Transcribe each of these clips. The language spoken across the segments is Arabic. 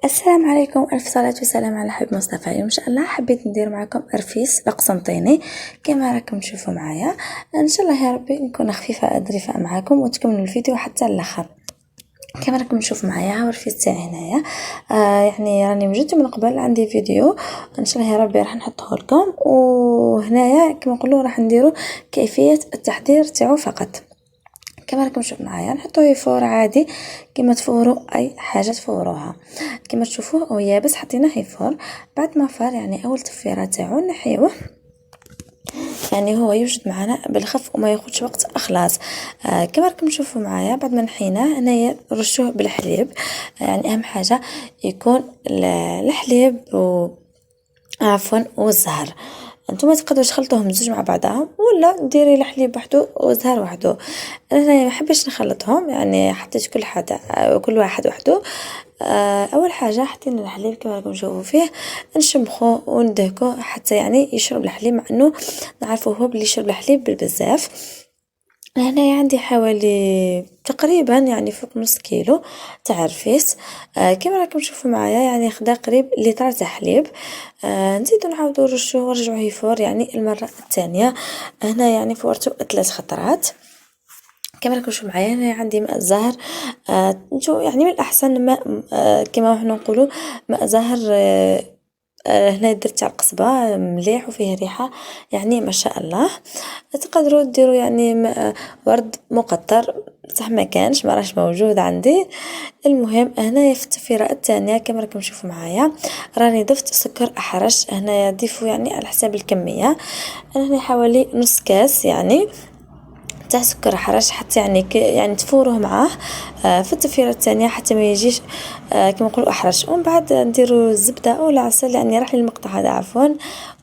السلام عليكم، ألف صلاة وسلام على حبيب مصطفى. اليوم إن شاء الله حبيت ندير معكم رفيس بقسنطيني كما راكم تشوفوا معايا. إن شاء الله يا ربي نكون خفيفة ظريفة معاكم وتكملوا الفيديو حتى الآخر. كما راكم تشوفوا معايا الرفيس تاعي هنايا. يعني راني وجدت من قبل عندي فيديو ان شاء الله يا ربي راح نحطه لكم، وهنايا كما نقولوا راح نديروا كيفيه التحضير تاعو فقط. كما راكم تشوفوا معايا نحطوه يفور عادي كما تفوروا اي حاجه تفوروها. كما تشوفوا هو يابس حطيناه يفور. بعد ما فار يعني اول تفيره تاعو نحيوه، يعني هو يوجد معنا بالخف وما ياخذش وقت اخلاص. كما راكم تشوفوا معايا بعد ما نحيناه هنايا نرشوه بالحليب. يعني اهم حاجه يكون الحليب عفوا والزهر. انتم تقدروا تخلطوهم زوج مع بعضهم ولا ديري الحليب وحده والزهر وحده. انا ما حبيتش نخلطهم، يعني حطيت كل واحد وحده. اول حاجه حطينا الحليب كما راكم تشوفوا فيه، نشمخوه وندهكوه حتى يعني يشرب الحليب، مع انه نعرفوا هو بلي يشرب الحليب بزاف. هنا عندي حوالي تقريبا يعني فوق نص كيلو تاع رفيس. كما راكم تشوفوا معايا يعني خدا قريب لتر تاع حليب. نزيدو نعاودو نرشوه ونرجعوه يفور يعني المره الثانيه. هنا يعني فورته 3 خطرات. كما راكم تشوفوا معايا انا عندي ماء زهر. يعني من الاحسن ماء كما حنا نقولوا ماء زهر. هنا درت تاع القصبه مليح وفيه ريحه يعني ما شاء الله. تقدروا ديروا يعني ورد مقطر، صح ما كانش ما راش موجود عندي. المهم هنا في التفيره الثانيه كما راكم تشوفوا معايا راني ضفت سكر احرش. هنا ضيفوا يعني على حساب الكميه. انا هنا حوالي نص كاس يعني تاع سكر حرش حتى يعني تفوروه معاه في التفيره الثانيه حتى ما يجيش كما نقولوا احرش. ومن بعد نديروا الزبده او العسل، يعني راح لي المقطع هذا عفوا.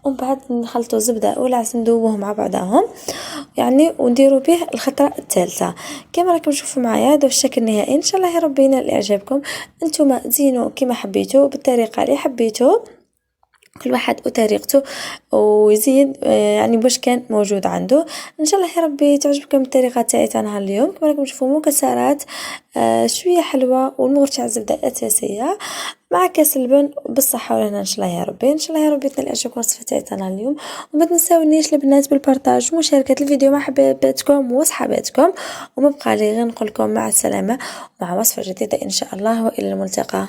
ومن بعد نخلطوا الزبده او العسل ندوبوهم مع بعضهم يعني ونديروا به الخطره الثالثه. كما راكم تشوفوا معايا هذا الشكل النهائي. ان شاء الله يا ربي ينال اعجابكم. انتم زينوا كما حبيتوا بالطريقه اللي حبيتوا، كل واحد وطريقته ويزيد يعني باش كان موجود عنده. ان شاء الله يا ربي تعجبكم الطريقه تاعي تاع نهار اليوم. كما راكم تشوفوا مكسرات شويه حلوه والمغرب تاع الزبده اساسيه مع كاس اللبن بالصحه والهنا. ان شاء الله يا ربي، ان شاء الله يا ربي تنال اعجابكم الوصفه تاعي تاع نهار اليوم. وما تنساونيش البنات بالبارطاج ومشاركه الفيديو مع حباباتكم وصحاباتكم. وما بقى لي غير نقول لكم مع السلامه مع وصفه جديده ان شاء الله، والى الملتقى.